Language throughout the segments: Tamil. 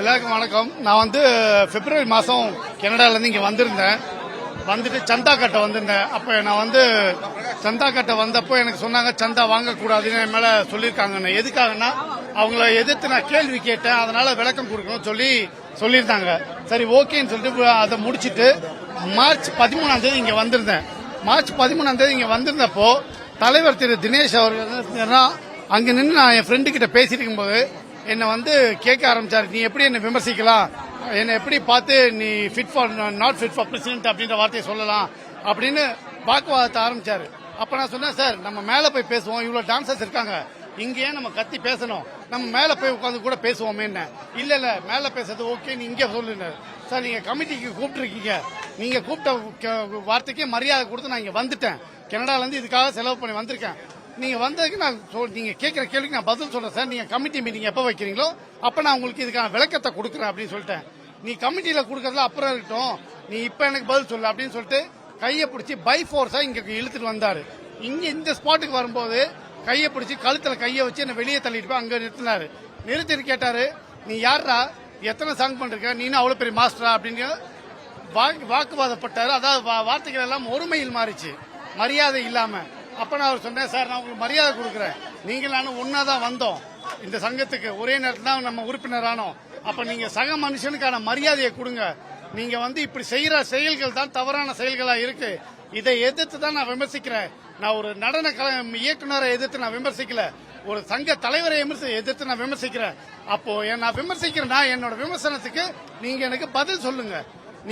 எல்லாருக்கும் வணக்கம். நான் வந்து பிப்ரவரி மாதம் கனடாலேருந்து இங்கே வந்திருந்தேன். வந்துட்டு சந்தா கட்ட வந்திருந்தேன். அப்போ நான் வந்து சந்தா கட்ட வந்தப்போ எனக்கு சொன்னாங்க சந்தா வாங்கக்கூடாதுன்னு என் மேலே சொல்லியிருக்காங்க. எதுக்காகன்னா அவங்கள எதிர்த்து நான் கேள்வி கேட்டேன், அதனால விளக்கம் கொடுக்கணும்னு சொல்லியிருந்தாங்க. சரி ஓகேன்னு சொல்லிட்டு அதை முடிச்சுட்டு மார்ச் 13ஆம் இங்கே வந்திருந்தேன். மார்ச் 13ஆம் இங்கே வந்திருந்தப்போ தலைவர் திரு தினேஷ் அவர்கள் அங்கே நின்று நான் என் ஃப்ரெண்டு கிட்ட பேசிட்டு இருக்கும்போது என்னை வந்து கேட்க ஆரம்பிச்சாரு, நீ எப்படி என்னை விமர்சிக்கலாம், என்னை எப்படி பார்த்து நீ நாட் ஃபிட் ஃபார் பிரசிடென்ட் அப்படின்ற வார்த்தையை சொல்லலாம் அப்படின்னு வாக்குவாதத்தை ஆரம்பிச்சாரு. அப்ப நான் சொன்னேன், சார் நம்ம மேல போய் பேசுவோம், இவ்வளவு டான்சர்ஸ் இருக்காங்க, இங்கேயே நம்ம கத்தி பேசணும், நம்ம மேல போய் உட்காந்து கூட பேசுவோமே. இல்ல மேல பேசுறது ஓகே, நீ இங்கே சொல்லுங்க சார், நீங்க கமிட்டிக்கு கூப்பிட்டுருக்கீங்க, நீங்க கூப்பிட்ட வார்த்தைக்கே மரியாதை கொடுத்து நான் இங்க வந்துட்டேன். கனடால இருந்து இதுக்காக செலவு பண்ணி வந்திருக்கேன். நீங்க வந்ததுக்கு நான் நீங்க கேட்கிற கேள்விக்கு நான் பதில் சொல்றேன் சார். நீங்க கமிட்டி மீட்டிங் எப்ப வைக்கிறீங்களோ அப்ப நான் உங்களுக்கு இதுக்கான விளக்கத்தை கொடுக்குறேன் அப்படின்னு சொல்லிட்டேன். நீ கமிட்டியில கொடுக்கறதுல அப்புறம் இருக்கட்டும், நீ இப்ப எனக்கு பதில் சொல்லு அப்படின்னு சொல்லிட்டு கையை பிடிச்சி பை ஃபோர்ஸா இங்க இழுத்துட்டு வந்தாரு. இங்க இந்த ஸ்பாட்டுக்கு வரும்போது கையை பிடிச்சி கழுத்துல கையை வச்சு என்ன வெளியே தள்ளிட்டு போய் அங்க நிறுத்தினாரு. நிறுத்திட்டு கேட்டாரு, நீ யாரா, எத்தனை சாங் பண்ற, நீனும் அவ்வளவு பெரிய மாஸ்டரா அப்படின்னு வாக்குவாதப்பட்டாரு. அதாவது வார்த்தைகள் எல்லாம் ஒருமையில் மாறிச்சு, மரியாதை இல்லாம. அப்ப நான் அவர் சொன்னேன், சார் நான் உங்களுக்கு மரியாதை கொடுக்குறேன், நீங்கள் நானும் ஒன்னாதான் வந்தோம் இந்த சங்கத்துக்கு, ஒரே நேரத்தில் தான் நம்ம உறுப்பினரானோம். அப்ப நீங்க சக மனுஷனுக்கான மரியாதையை கொடுங்க. நீங்க வந்து இப்படி செய்யற செயல்கள் தான் தவறான செயல்களா இருக்கு. இதை எதிர்த்து தான் நான் விமர்சிக்கிறேன். நான் ஒரு நடன இயக்குனரை எதிர்த்து நான் விமர்சிக்கல, ஒரு சங்க தலைவரை எதிர்த்து நான் விமர்சிக்கிறேன். அப்போ நான் விமர்சிக்கிறேன்னா என்னோட விமர்சனத்துக்கு நீங்க எனக்கு பதில் சொல்லுங்க.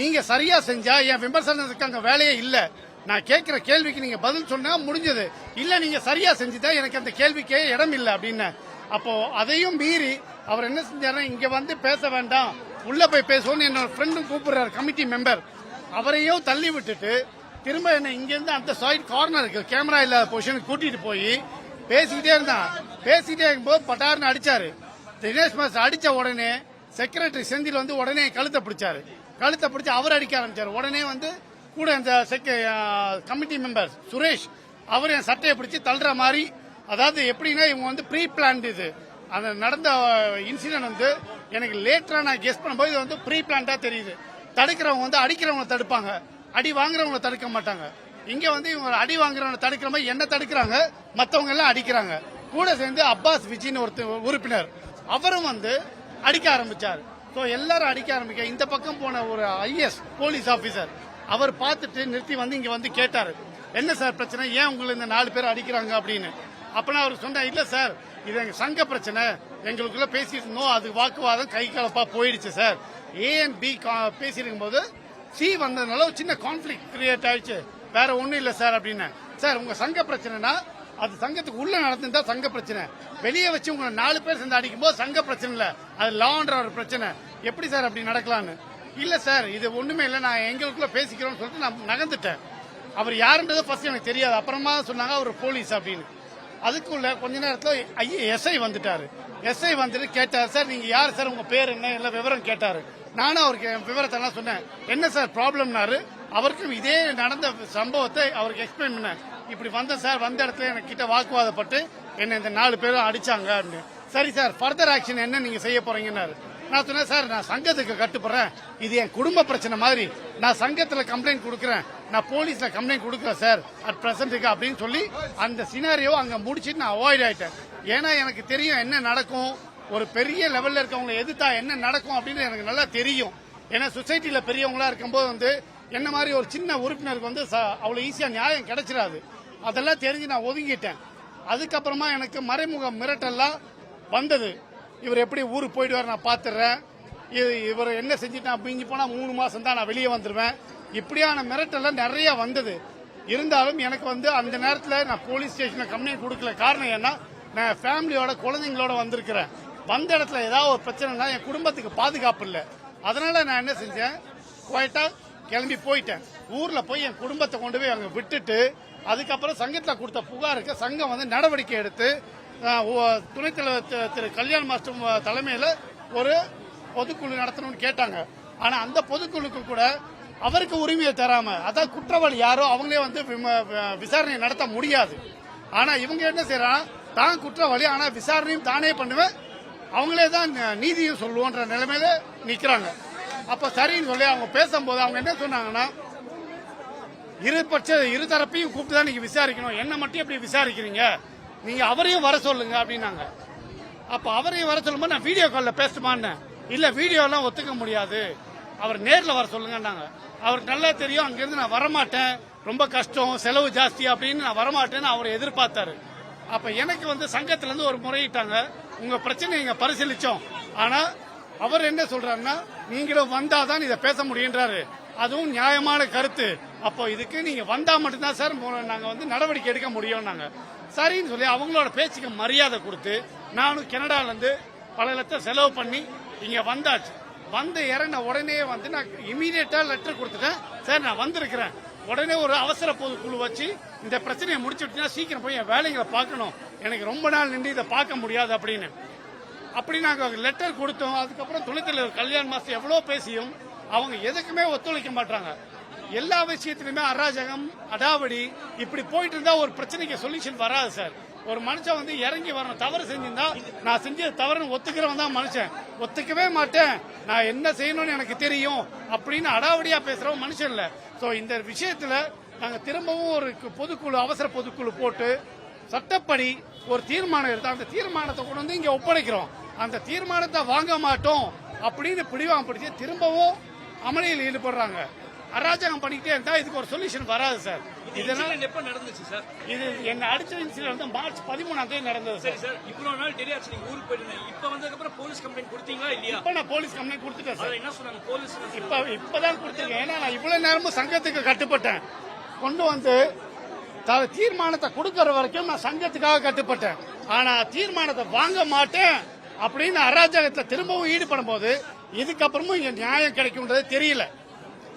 நீங்க சரியா செஞ்சா என் விமர்சனத்துக்கு அங்க வேலையே இல்ல. நான் கேட்கிற கேள்விக்கு நீங்க பதில் சொன்னா முடிஞ்சது. இல்ல நீங்க சரியா செஞ்சுட்டா எனக்கு அந்த கேள்விக்கே இடம் இல்லை அப்படின்னு. அப்போ அதையும் மீறி அவர் என்ன செஞ்சாரு, இங்க வந்து பேச வேண்டாம், உள்ள போய் பேசுவோம்னு என்னோட ஃப்ரெண்டும் கூப்பிடுறாரு, கமிட்டி மெம்பர். அவரையும் தள்ளி விட்டுட்டு திரும்ப என்ன இங்க இருந்து அந்த சைடு கார்னருக்கு கேமரா இல்லாத பொசிஷனுக்கு கூட்டிட்டு போய் பேசிக்கிட்டே இருந்தான். பேசிக்கிட்டே இருக்கும்போது பட்டாருன்னு அடிச்சாரு. தினேஷ் மாஸ்டர் அடிச்ச உடனே செக்ரட்டரி செந்தில் வந்து உடனே கழுத்தை பிடிச்சாரு. கழுத்தை பிடிச்சி அவர் அடிக்க ஆரம்பிச்சாரு. உடனே வந்து கூட இந்த கமிட்டி மெம்பர் சுரேஷ் அவர் என் சட்டையை பிடிச்சி தள்ளுற மாதிரி, அதாவது எப்படின்னா இவங்க வந்து ப்ரீ பிளான்ட், இது அந்த நடந்த இன்சிடென்ட் வந்து எனக்கு லேட்டரா நான் கெஸ் பண்ணும்போது இது வந்து ப்ரீ பிளான்டா தெரியுது. தடுக்கிறவங்க வந்து அடிக்கிறவங்க தடுப்பாங்க, அடி வாங்குறவங்க தடுக்க மாட்டாங்க. இங்க வந்து இவங்க அடி வாங்குறவங்க தடுக்கிற மாதிரி என்ன தடுக்கிறாங்க, மற்றவங்க எல்லாம் அடிக்கிறாங்க. கூட சேர்ந்து அப்பாஸ் விஜின்னு ஒரு உறுப்பினர் அவரும் வந்து அடிக்க ஆரம்பிச்சார். எல்லாரும் அடிக்க ஆரம்பிக்க இந்த பக்கம் போன ஒரு ஐஎஸ் போலீஸ் ஆபீசர் அவர் பார்த்துட்டு நிறுத்தி வந்து இங்க வந்து கேட்டாரு, என்ன சார் பிரச்சனை, ஏன் உங்களை இந்த 4 பேர் அடிக்கிறாங்க அப்படின்னு. அப்ப நான் அவருக்கு சொன்னேன், இல்ல சார் இது எங்க சங்க பிரச்சனை, எங்களுக்குள்ள பேசிட்டு இருந்தோம், அது வாக்குவாதம் கை கலப்பா போயிடுச்சு சார். ஏ அண்ட் பி பேசிருக்கும் போது சி வந்ததுனால ஒரு சின்ன கான்ஃபிளிக் கிரியேட் ஆயிடுச்சு, வேற ஒண்ணும் இல்ல சார் அப்படின்னு. சார் உங்க சங்க பிரச்சனைனா அது சங்கத்துக்கு உள்ள நடந்துட்டா சங்க பிரச்சனை, வெளியே வச்சு உங்களை 4 பேர் சேர்ந்து அடிக்கும் போது சங்க பிரச்சனை இல்ல, அது லா அண்ட் ஆர்டர் பிரச்சனை, எப்படி சார் அப்படி நடக்கலான்னு. இல்ல சார் இது ஒண்ணுமே இல்ல, நான் எங்களுக்குள்ள பேசிக்கிறோம்னு சொல்லிட்டு நான் நகர்ந்துட்டேன். அவர் யாருன்றது ஃபர்ஸ்ட் எனக்கு தெரியாது, அப்புறமா சொன்னாங்க அவர் போலீஸ் அப்படின்னு. அதுக்குள்ள கொஞ்ச நேரத்தில் எஸ்ஐ வந்துட்டாரு. எஸ்ஐ வந்துட்டு கேட்டார், சார் நீங்க யார் சார், உங்க பேர் என்ன, எல்லாம் விவரம் கேட்டாரு. நானும் அவருக்கு விவரத்தை எல்லாம் சொன்னேன். என்ன சார் ப்ராப்ளம்னாரு. அவருக்கும் இதே நடந்த சம்பவத்தை அவருக்கு எக்ஸ்பிளைன் பண்ணேன். இப்படி வந்த சார், வந்த இடத்துல எனக்கு கிட்ட வாக்குவாதப்பட்டு என்ன இந்த 4 பேரும் அடிச்சாங்க அப்படின்னு. சரி சார் ஃபர்தர் ஆக்ஷன் என்ன நீங்க செய்ய போறீங்கன்னாரு. நான் சொன்னேன், சார் நான் சங்கத்துக்கு கட்டுப்படுறேன், இது என் குடும்ப பிரச்சனை மாதிரி, நான் சங்கத்துல கம்ப்ளைண்ட் கொடுக்கறேன், நான் போலீஸ்ல கம்ப்ளைண்ட் கொடுக்கறேன் சார் அட் பிரசன்ட்டுக்கு அப்படின்னு சொல்லி அந்த சினாரியோ அங்க முடிச்சிட்டு நான் அவாய்ட் ஆயிட்டேன். ஏன்னா எனக்கு தெரியும் என்ன நடக்கும், ஒரு பெரிய லெவல்ல இருக்கவங்களை எதிர்த்தா என்ன நடக்கும் அப்படின்னு எனக்கு நல்லா தெரியும். ஏன்னா சொசைட்டில பெரியவங்களா இருக்கும்போது வந்து என்ன மாதிரி ஒரு சின்ன உறுப்பினருக்கு வந்து அவ்வளவு ஈஸியா நியாயம் கிடைச்சிடாது. அதெல்லாம் தெரிஞ்சு நான் ஒதுங்கிட்டேன். அதுக்கப்புறமா எனக்கு மறைமுக மிரட்டெல்லாம் வந்தது. இவர் எப்படி ஊருக்கு போயிடுவார், நான் பாத்துறேன், இவர் என்ன செஞ்சுட்டு அப்படிங்கி போனா 3 மாசம் தான் நான் வெளியே வந்துருவேன், இப்படியான மிரட்டெல்லாம் நிறைய வந்தது. இருந்தாலும் எனக்கு வந்து அந்த நேரத்தில் நான் போலீஸ் ஸ்டேஷன்ல கம்ப்ளைண்ட் கொடுக்கல. காரணம் ஏன்னா நான் ஃபேமிலியோட குழந்தைங்களோட வந்திருக்கிறேன். வந்த இடத்துல ஏதாவது ஒரு பிரச்சனைனா என் குடும்பத்துக்கு பாதுகாப்பு இல்லை. அதனால நான் என்ன செஞ்சேன், குவைட்டா கிளம்பி போயிட்டேன். ஊர்ல போய் என் குடும்பத்தை கொண்டு போய் அங்க விட்டுட்டு அதுக்கப்புறம் சங்கத்தில் கொடுத்த புகாருக்கு சங்கம் வந்து நடவடிக்கை எடுத்து துணைத் தலைவர் திரு கல்யாண் மாஸ்டர் தலைமையில் ஒரு பொதுக்குழு நடத்தணும்னு கேட்டாங்க. ஆனா அந்த பொதுக்குழுக்கு கூட அவருக்கு உரிமையை தராம, அதான் குற்றவாளி யாரோ அவங்களே வந்து விசாரணை நடத்த முடியாது. ஆனா இவங்க என்ன செய்யறாங்க, தான் குற்றவாளி ஆனா விசாரணையும் தானே பண்ணுவேன், அவங்களே தான் நீதியும் சொல்லுவோன்ற நிலைமையில நிக்கிறாங்க. அப்ப சரின்னு சொல்லி அவங்க பேசும்போது அவங்க என்ன சொன்னாங்கன்னா, இரு தரப்பையும் கூப்பிட்டு தான் நீங்க விசாரிக்கணும், என்ன மட்டும் எப்படி விசாரிக்கிறீங்க, நீங்க அவரையும் வர சொல்லுங்க அப்படின்னாங்க. அப்ப அவரையும் வர சொல்லும்போது நான் வீடியோ கால்ல பேசட்டுமான்னு, இல்ல வீடியோலாம் ஒத்துக்க முடியாது, அவர் நேர்ல வர சொல்லுங்கன்னாங்க. அவருக்கு நல்லா தெரியும் அங்கிருந்து நான் வரமாட்டேன், ரொம்ப கஷ்டம், செலவு ஜாஸ்தி அப்படின்னு நான் வரமாட்டேன்னு அவர் எதிர்பார்த்தாரு. அப்ப எனக்கு வந்து சங்கத்துல இருந்து ஒரு முறையிட்டாங்க, உங்க பிரச்சனை இங்க பரிசீலிச்சோம், ஆனா அவர் என்ன சொல்றாருன்னா, நீங்களும் வந்தாதான் இதை பேச முடியுன்றாரு, அதுவும் நியாயமான கருத்து, அப்போ இதுக்கு நீங்க வந்தா மட்டும்தான் சார் நாங்க வந்து நடவடிக்கை எடுக்க முடியும். நாங்க சரின்னு சொல்லி அவங்களோட பேச்சுக்கு மரியாதை கொடுத்து நானும் கனடால இருந்து பல லட்சம் செலவு பண்ணி இங்க வந்தாச்சு. வந்து இறங்கின உடனே வந்து நான் இமீடியட்டா லெட்டர் கொடுத்துட்டேன், சார் நான் வந்திருக்கிறேன், உடனே ஒரு அவசர பொதுக்குழு வச்சு இந்த பிரச்சனையை முடிச்சுட்டீங்கன்னா சீக்கிரம் போய் என் வேலைகளை பார்க்கணும், எனக்கு ரொம்ப நாள் நின்று இதை பார்க்க முடியாது அப்படின்னு. அப்படி நாங்கள் லெட்டர் கொடுத்தோம். அதுக்கப்புறம் துணைத் தலைவர் கல்யாண் மாஸ்டர் எவ்வளோ பேசியும் அவங்க எதுக்குமே ஒத்துழைக்க மாட்டாங்க. எல்லா விஷயத்திலுமே அராஜகம், அடாவடி, இப்படி போயிட்டு இருந்தா ஒரு பிரச்சனைக்கு சொல்யூஷன் வராது சார். ஒரு மனுஷன் வந்து இறங்கி வரணும், தவறு செஞ்சிருந்தா நான் செஞ்சது தவறுன்னு ஒத்துக்கிறவன் தான் மனுஷன். ஒத்துக்கவே மாட்டேன், நான் என்ன செய்யணும்னு எனக்கு தெரியும் அப்படின்னு அடாவடியா பேசுறவன் மனுஷன் இல்ல. சோ இந்த விஷயத்துல நாங்க திரும்பவும் ஒரு பொதுக்குழு, அவசர பொதுக்குழு போட்டு சட்டப்படி ஒரு தீர்மானம் எடுத்தோம். அந்த தீர்மானத்தை கொண்டு வந்து இங்க ஒப்படைக்கிறோம். அந்த தீர்மானத்தை வாங்க மாட்டோம் அப்படின்னு பிடிவாங்க பிடிச்சி திரும்பவும் அமளியில் ஈடுபடுறாங்க. அராஜகம் பண்ணிக்கிட்டே இருந்தா இதுக்கு ஒரு சொல்யூஷன் வராது சார். இதெல்லாம் எப்ப நடந்துச்சு சார்? இது என்ன அடிச்ச இன்சிடென்ட் வந்து மார்ச் 13 நடந்தது சார். சார் இவ்வளவு நாள் தெரியாது, நீங்க ஊருக்கு போயிருந்தீங்க, இப்ப வந்ததுக்கு அப்புறம் போலீஸ் கம்ப்ளைண்ட் கொடுத்தீங்களா இல்லையா? இப்ப நான் போலீஸ் கம்ப்ளைண்ட் கொடுத்துட்டேன் சார். என்ன சொன்னாங்க போலீஸ்? இப்பதான் கொடுத்துருக்கேன். ஏன்னா நான் இவ்வளவு நேரமும் சங்கத்துக்கு கட்டுப்பட்டேன், கொண்டு வந்து தீர்மானத்தை கொடுக்கற வரைக்கும் நான் சங்கத்துக்காக கட்டுப்பட்டேன். ஆனா தீர்மானத்தை வாங்க மாட்டேன் அப்படின்னு அராஜகத்தை திரும்பவும் ஈடுபடும் போது இதுக்கப்புறமும் இங்க நியாயம் கிடைக்கும்ன்றது தெரியல.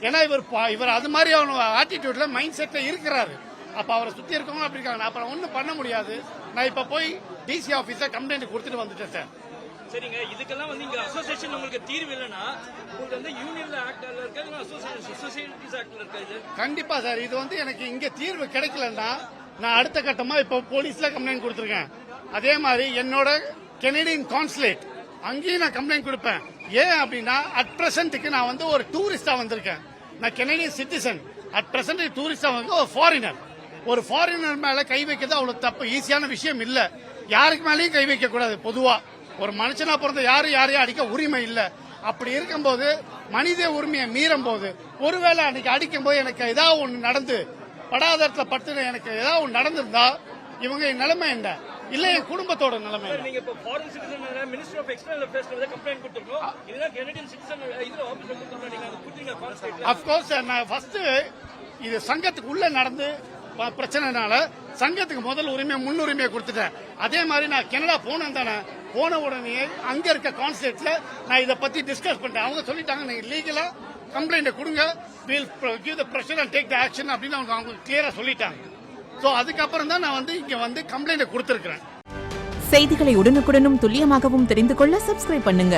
ஏன்னா இவர் அது மாதிரி ஆட்டிடியூட்ல மைண்ட் செட்ல இருக்கிறாரு. அப்ப அவரை சுத்தி இருக்கவங்க அப்படி இருக்காங்க. அப்புறம் ஒன்னும் பண்ண முடியாது. நான் இப்ப போய் டிசி ஆபீஸ கம்ப்ளைண்ட் கொடுத்துட்டு வந்துட்டேன் சார். சரிங்க, இதுக்கெல்லாம் வந்து இங்க அசோசியேஷன் உங்களுக்கு தீர்வு இல்லைன்னா உங்களுக்கு வந்து யூனியன்ல ஆக்ட்ல இருக்காது, சொசைட்டிஸ் ஆக்ட்ல இருக்காது. கண்டிப்பா சார், இது வந்து எனக்கு இங்க தீர்வு கிடைக்கலன்னா நான் அடுத்த கட்டமா இப்ப போலீஸ்ல கம்ப்ளைண்ட் கொடுத்திருக்கேன். அதே மாதிரி என்னோட கெனடியன் கான்சுலேட் அங்கேயும் நான் கம்ப்ளைண்ட் கொடுப்பேன். ஏன் அப்படின்னா அட் பிரசன்ட்டுக்கு நான் வந்து ஒரு டூரிஸ்டா வந்திருக்கேன். நான் கெனடியன் சிட்டிசன், அட் பிரசன்ட் டூரிஸ்டா வந்து ஒரு ஃபாரினர். ஒரு ஃபாரினர் மேல கை வைக்கிறது அவ்வளவு தப்பு, ஈஸியான விஷயம் இல்ல. யாருக்கு மேலேயும் கை வைக்க கூடாது. பொதுவா ஒரு மனுஷனா பிறந்த யாரையும் அடிக்க உரிமை இல்ல. அப்படி இருக்கும்போது மனித உரிமையை மீறும் போது, ஒருவேளை அன்னைக்கு அடிக்கும் போது எனக்கு ஏதாவது ஒன்று நடந்து படாதத்துல பட்டு எனக்கு ஏதாவது ஒன்று நடந்திருந்தா இவங்க நிலைமை என்ன, இல்ல என் குடும்பத்தோட நிலைமை. நீங்க இப்ப foreign citizen minister of external அஃபேர்ஸ்ல கம்ப்ளைண்ட் கொடுத்திருக்கோம், இல்ல கெனடியன் சிட்டிசன் இதுல ஆபீஸ்ல கொடுத்திருக்கோம், நீங்க அது கொடுத்தீங்க கான்ஸ்டேட்ல. ஆஃப் கோர்ஸ் நான் ஃபர்ஸ்ட் இது சங்கத்துக்கு உள்ள நடந்து பிரச்சனைனால சங்கத்துக்கு முதல் முன்னுரிமையை கொடுத்துட்டேன். அதே மாதிரி நான் கனடா போனேன் தானே, போன உடனே அங்க இருக்க கான்சுலேட்ல நான் இதை பத்தி டிஸ்கஸ் பண்ணிட்டேன். அவங்க சொல்லிட்டாங்க நீங்க லீகலா கம்ப்ளைண்ட் கொடுங்க, will give the pressure and take the action அப்படின்னு அவங்க கிளியரா சொல்லிட்டாங்க. சோ அதுக்கப்புறம் தான் நான் வந்து இங்க வந்து கம்ப்ளைண்ட் கொடுத்திருக்கிறேன். செய்திகளை உடனுக்குடனும் துல்லியமாகவும் தெரிந்து கொள்ள சப்ஸ்கிரைப் பண்ணுங்க.